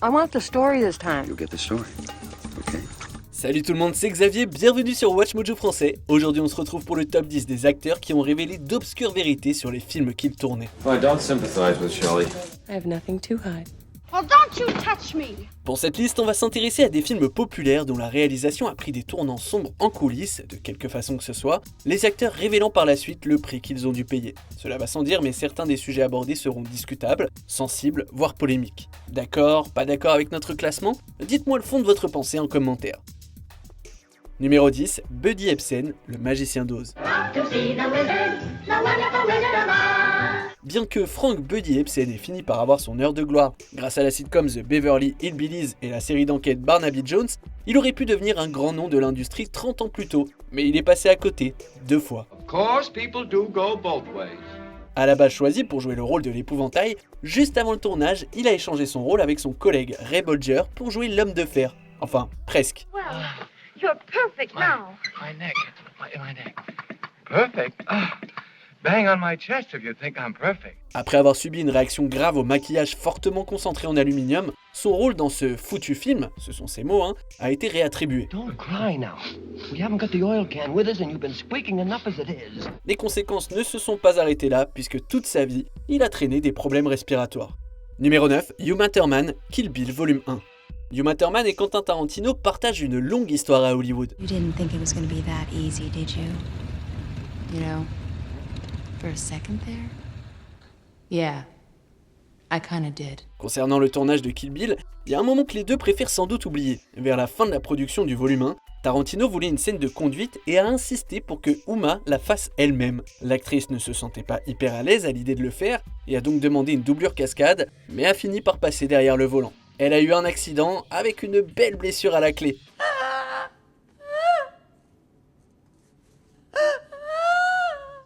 I want the story this time. You'll get the story. Okay. Salut tout le monde, c'est Xavier, bienvenue sur WatchMojo français. Aujourd'hui on se retrouve pour le top 10 des acteurs qui ont révélé d'obscures vérités sur les films qu'ils tournaient. I don't sympathize with Shirley. I have nothing to hide. Well, don't you touch me! Pour cette liste, on va s'intéresser à des films populaires dont la réalisation a pris des tournants sombres en coulisses, de quelque façon que ce soit, les acteurs révélant par la suite le prix qu'ils ont dû payer. Cela va sans dire, mais certains des sujets abordés seront discutables, sensibles, voire polémiques. D'accord, pas d'accord avec notre classement? Dites-moi le fond de votre pensée en commentaire. Numéro 10, Buddy Ebsen, le magicien d'Oz. Bien que Frank Buddy Ebsen ait fini par avoir son heure de gloire grâce à la sitcom The Beverly Hillbillies et la série d'enquête Barnaby Jones, il aurait pu devenir un grand nom de l'industrie 30 ans plus tôt, mais il est passé à côté, 2 fois. Of course, people do go both ways. À la base choisi pour jouer le rôle de l'épouvantail, juste avant le tournage, il a échangé son rôle avec son collègue Ray Bolger pour jouer l'homme de fer. Enfin, presque. Well, you're perfect now. My neck. My neck. Perfect? Bang on my chest if you think I'm perfect. Après avoir subi une réaction grave au maquillage fortement concentré en aluminium, son rôle dans ce foutu film, ce sont ses mots, a été réattribué. Don't cry now. We haven't got the oil can with us and you've been squeaking enough as it is. Les conséquences ne se sont pas arrêtées là, puisque toute sa vie, il a traîné des problèmes respiratoires. Numéro 9, Uma Thurman, Kill Bill Volume 1. Uma Thurman et Quentin Tarantino partagent une longue histoire à Hollywood. You didn't think it was going to be that easy, did you? You know, for a second there? Yeah, I kinda did. Concernant le tournage de Kill Bill, il y a un moment que les deux préfèrent sans doute oublier. Vers la fin de la production du volume 1, Tarantino voulait une scène de conduite et a insisté pour que Uma la fasse elle-même. L'actrice ne se sentait pas hyper à l'aise à l'idée de le faire et a donc demandé une doublure cascade, mais a fini par passer derrière le volant. Elle a eu un accident avec une belle blessure à la clé.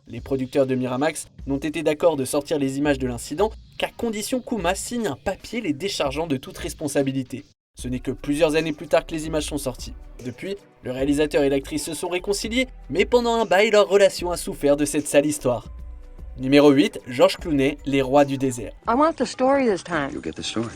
Les producteurs de Miramax n'ont été d'accord de sortir les images de l'incident qu'à condition qu'Uma signe un papier les déchargeant de toute responsabilité. Ce n'est que plusieurs années plus tard que les images sont sorties. Depuis, le réalisateur et l'actrice se sont réconciliés, mais pendant un bail, leur relation a souffert de cette sale histoire. Numéro 8, George Clooney, Les Rois du désert. I want the story this time. You'll get the story.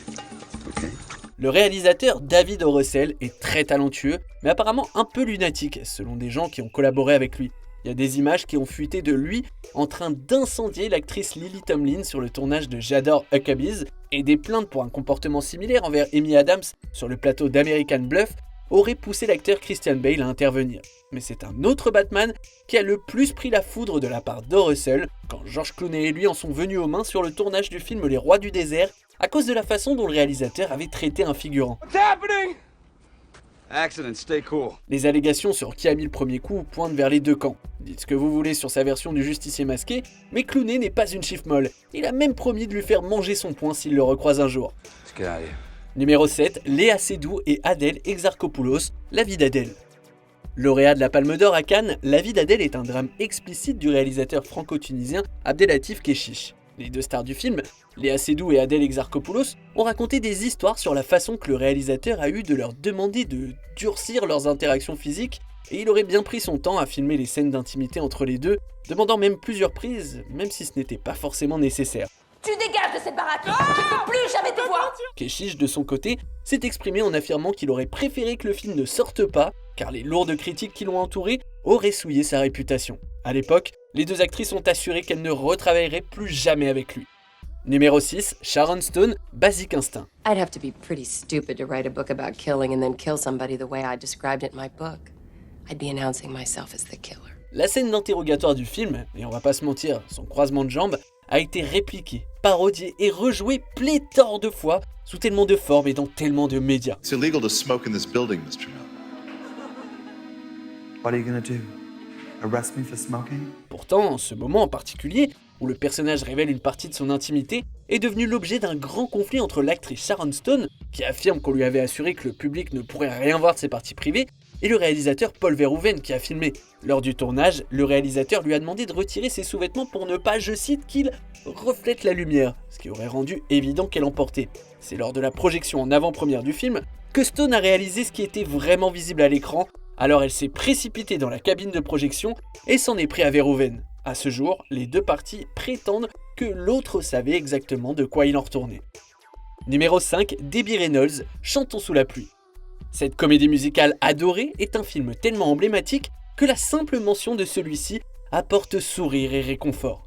Okay. Le réalisateur David O. Russell est très talentueux, mais apparemment un peu lunatique, selon des gens qui ont collaboré avec lui. Il y a des images qui ont fuité de lui en train d'incendier l'actrice Lily Tomlin sur le tournage de J'adore Huckabees, et des plaintes pour un comportement similaire envers Amy Adams sur le plateau d'American Bluff auraient poussé l'acteur Christian Bale à intervenir. Mais c'est un autre Batman qui a le plus pris la foudre de la part d'O. Russell quand George Clooney et lui en sont venus aux mains sur le tournage du film Les Rois du désert à cause de la façon dont le réalisateur avait traité un figurant. What's happening? Accident, stay cool. Les allégations sur qui a mis le premier coup pointent vers les deux camps. Dites ce que vous voulez sur sa version du justicier masqué, mais Clooney n'est pas une chiffre molle. Il a même promis de lui faire manger son poing s'il le recroise un jour. Let's get out of here. Numéro 7, Léa Seydoux et Adèle Exarchopoulos, La vie d'Adèle. Lauréat de la Palme d'Or à Cannes, La vie d'Adèle est un drame explicite du réalisateur franco-tunisien Abdelatif Kechiche. Les deux stars du film, Léa Seydoux et Adèle Exarchopoulos, ont raconté des histoires sur la façon que le réalisateur a eu de leur demander de durcir leurs interactions physiques, et il aurait bien pris son temps à filmer les scènes d'intimité entre les deux, demandant même plusieurs prises, même si ce n'était pas forcément nécessaire. Tu dégages de cette baraque! Je ne veux plus jamais te voir! Kechiche, de son côté, s'est exprimé en affirmant qu'il aurait préféré que le film ne sorte pas, car les lourdes critiques qui l'ont entouré auraient souillé sa réputation. À l'époque, les deux actrices ont assuré qu'elles ne retravailleraient plus jamais avec lui. Numéro 6, Sharon Stone, Basic Instinct. I'd have to be pretty stupid to write a book about killing and then kill somebody the way I described it in my book. I'd be announcing myself as the killer. La scène d'interrogatoire du film, et on va pas se mentir, son croisement de jambes, a été répliquée, parodiée et rejouée pléthore de fois, sous tellement de formes et dans tellement de médias. It's illegal to smoke in this building, Mr. Miller. What are you gonna do? Arrest me for smoking? Pourtant, ce moment en particulier, où le personnage révèle une partie de son intimité, est devenu l'objet d'un grand conflit entre l'actrice Sharon Stone, qui affirme qu'on lui avait assuré que le public ne pourrait rien voir de ses parties privées, et le réalisateur Paul Verhoeven qui a filmé. Lors du tournage, le réalisateur lui a demandé de retirer ses sous-vêtements pour ne pas, je cite, qu'il reflète la lumière, ce qui aurait rendu évident qu'elle en portait. C'est lors de la projection en avant-première du film que Stone a réalisé ce qui était vraiment visible à l'écran, alors elle s'est précipitée dans la cabine de projection et s'en est pris à Verhoeven. À ce jour, les deux parties prétendent que l'autre savait exactement de quoi il en retournait. Numéro 5, Debbie Reynolds, Chantons sous la pluie. Cette comédie musicale adorée est un film tellement emblématique que la simple mention de celui-ci apporte sourire et réconfort.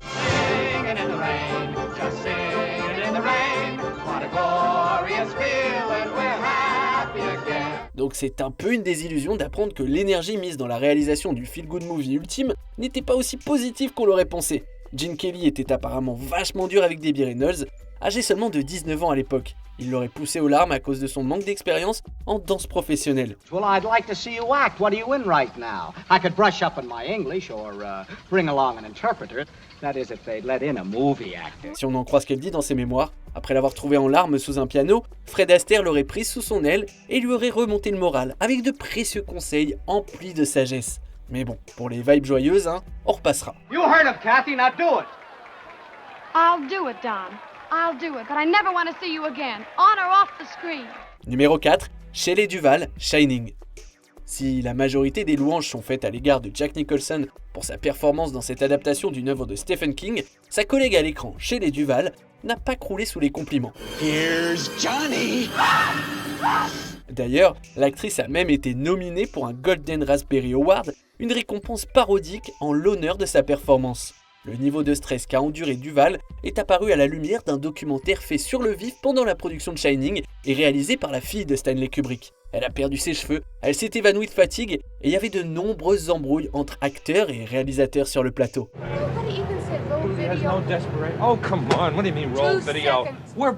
Donc c'est un peu une désillusion d'apprendre que l'énergie mise dans la réalisation du feel-good movie ultime n'était pas aussi positive qu'on l'aurait pensé. Gene Kelly était apparemment vachement dur avec Debbie Reynolds, âgé seulement de 19 ans à l'époque. Il l'aurait poussé aux larmes à cause de son manque d'expérience en danse professionnelle. Well, I'd like to see you act. What are you in right now? I could brush up on my English or bring along an interpreter. That is, if they'd let in a movie actor. Si on en croit ce qu'elle dit dans ses mémoires, après l'avoir trouvée en larmes sous un piano, Fred Astaire l'aurait prise sous son aile et lui aurait remonté le moral avec de précieux conseils emplis de sagesse. Mais bon, pour les vibes joyeuses, on repassera. You heard of Kathy, now do it. I'll do it, Don. I'll do it, but I never want to see you again, on or off the screen. Numéro 4, Shelley Duvall, Shining. Si la majorité des louanges sont faites à l'égard de Jack Nicholson pour sa performance dans cette adaptation d'une œuvre de Stephen King, sa collègue à l'écran, Shelley Duvall, n'a pas croulé sous les compliments. Here's Johnny. D'ailleurs, l'actrice a même été nominée pour un Golden Raspberry Award, une récompense parodique en l'honneur de sa performance. Le niveau de stress qu'a enduré Duvall est apparu à la lumière d'un documentaire fait sur le vif pendant la production de Shining et réalisé par la fille de Stanley Kubrick. Elle a perdu ses cheveux, elle s'est évanouie de fatigue et il y avait de nombreuses embrouilles entre acteurs et réalisateurs sur le plateau. Oh, come on. What do you mean roll video? We're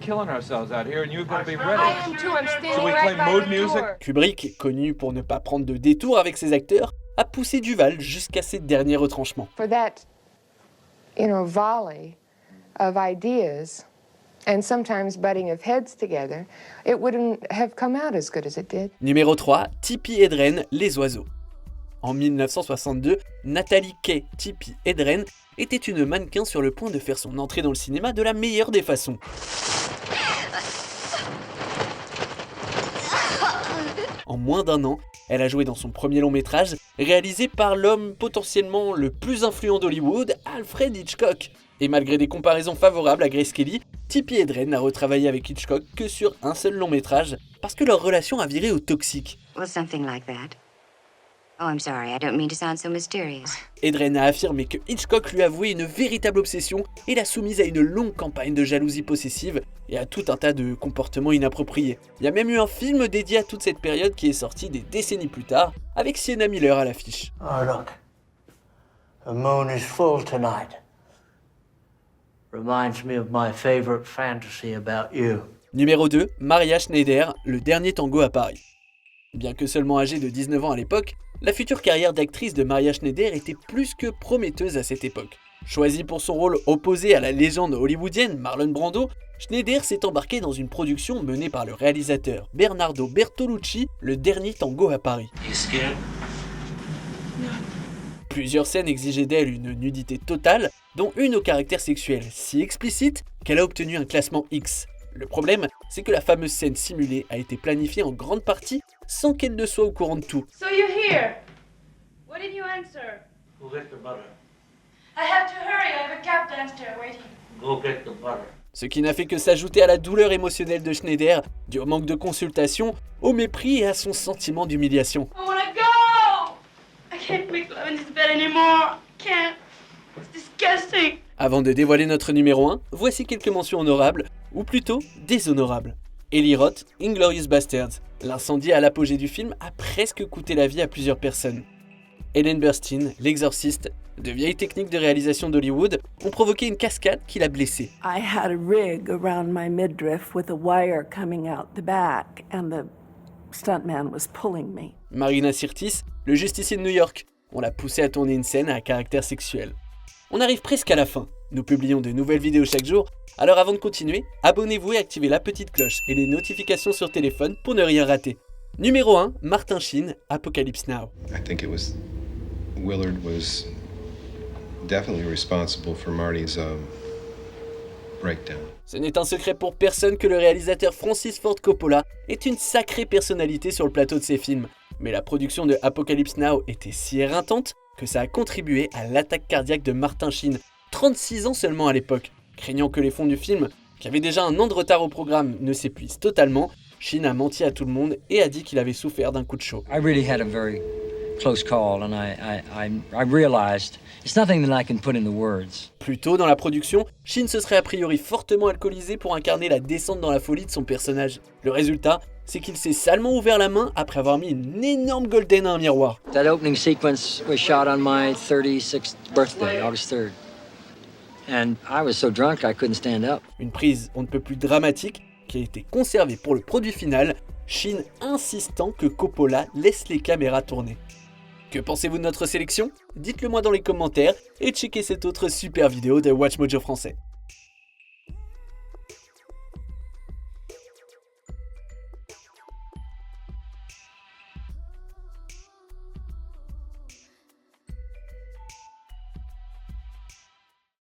killing ourselves out here and you're going to be ready. I am too. I'm standing So we right play by mood the music? door. Kubrick, connu pour ne pas prendre de détour avec ses acteurs, a poussé Duvall jusqu'à ses derniers retranchements. For that, volley of ideas and sometimes butting of heads together, it wouldn't have come out as good as it did. Numéro 3, Tippi Hedren, Les Oiseaux. En 1962, Nathalie Kay Tippi Hedren était une mannequin sur le point de faire son entrée dans le cinéma de la meilleure des façons. En moins d'un an, elle a joué dans son premier long métrage, réalisé par l'homme potentiellement le plus influent d'Hollywood, Alfred Hitchcock. Et malgré des comparaisons favorables à Grace Kelly, Tippi Hedren n'a retravaillé avec Hitchcock que sur un seul long métrage, parce que leur relation a viré au toxique. Well, something like that. Oh, I'm sorry, I don't mean to sound so mysterious. Hedren a affirmé que Hitchcock lui avouait une véritable obsession et l'a soumise à une longue campagne de jalousie possessive et à tout un tas de comportements inappropriés. Il y a même eu un film dédié à toute cette période qui est sorti des décennies plus tard, avec Sienna Miller à l'affiche. Oh look, the moon is full tonight. Reminds me of my favorite fantasy about you. Numéro 2, Maria Schneider, Le dernier tango à Paris. Bien que seulement âgée de 19 ans à l'époque, la future carrière d'actrice de Maria Schneider était plus que prometteuse à cette époque. Choisie pour son rôle opposé à la légende hollywoodienne Marlon Brando, Schneider s'est embarquée dans une production menée par le réalisateur Bernardo Bertolucci, Le dernier tango à Paris. Plusieurs scènes exigeaient d'elle une nudité totale, dont une au caractère sexuel si explicite qu'elle a obtenu un classement X. Le problème, c'est que la fameuse scène simulée a été planifiée en grande partie sans qu'elle ne soit au courant de tout. So you're here. What did you answer? Go get the butter. I have to hurry. I have a cab downstairs waiting. Go get the butter. Ce qui n'a fait que s'ajouter à la douleur émotionnelle de Schneider, du manque de consultation, au mépris et à son sentiment d'humiliation. I wanna go. I can't make love in this bed anymore. Can't. It's disgusting. Avant de dévoiler notre numéro 1, voici quelques mentions honorables, ou plutôt déshonorables. Eli Roth, Inglourious Basterds. L'incendie à l'apogée du film a presque coûté la vie à plusieurs personnes. Ellen Burstyn, L'Exorciste, de vieilles techniques de réalisation d'Hollywood ont provoqué une cascade qui l'a blessée. I had a rig around my midriff with a wire coming out the back and the stuntman was pulling me. Marina Sirtis, Le Justicier de New York. On l'a poussé à tourner une scène à caractère sexuel. On arrive presque à la fin. Nous publions de nouvelles vidéos chaque jour, alors avant de continuer, abonnez-vous et activez la petite cloche et les notifications sur téléphone pour ne rien rater. Numéro 1, Martin Sheen, Apocalypse Now. I think Willard was definitely responsible for Marty's breakdown. Ce n'est un secret pour personne que le réalisateur Francis Ford Coppola est une sacrée personnalité sur le plateau de ses films. Mais la production de Apocalypse Now était si éreintante que ça a contribué à l'attaque cardiaque de Martin Sheen, 36 ans seulement à l'époque. Craignant que les fonds du film, qui avait déjà un an de retard au programme, ne s'épuise totalement, Shin a menti à tout le monde et a dit qu'il avait souffert d'un coup de chaud. I really had a very close call and I realized it's nothing that I can put into words. Plus tôt dans la production, Shin se serait a priori fortement alcoolisé pour incarner la descente dans la folie de son personnage. Le résultat, c'est qu'il s'est salement ouvert la main après avoir mis une énorme golden à un miroir. That opening sequence was shot on my 36th birthday, August 3rd. And I was so drunk I couldn't stand up. Une prise on ne peut plus dramatique qui a été conservée pour le produit final, Shin insistant que Coppola laisse les caméras tourner. Que pensez-vous de notre sélection? Dites-le moi dans les commentaires et checkez cette autre super vidéo de WatchMojo français.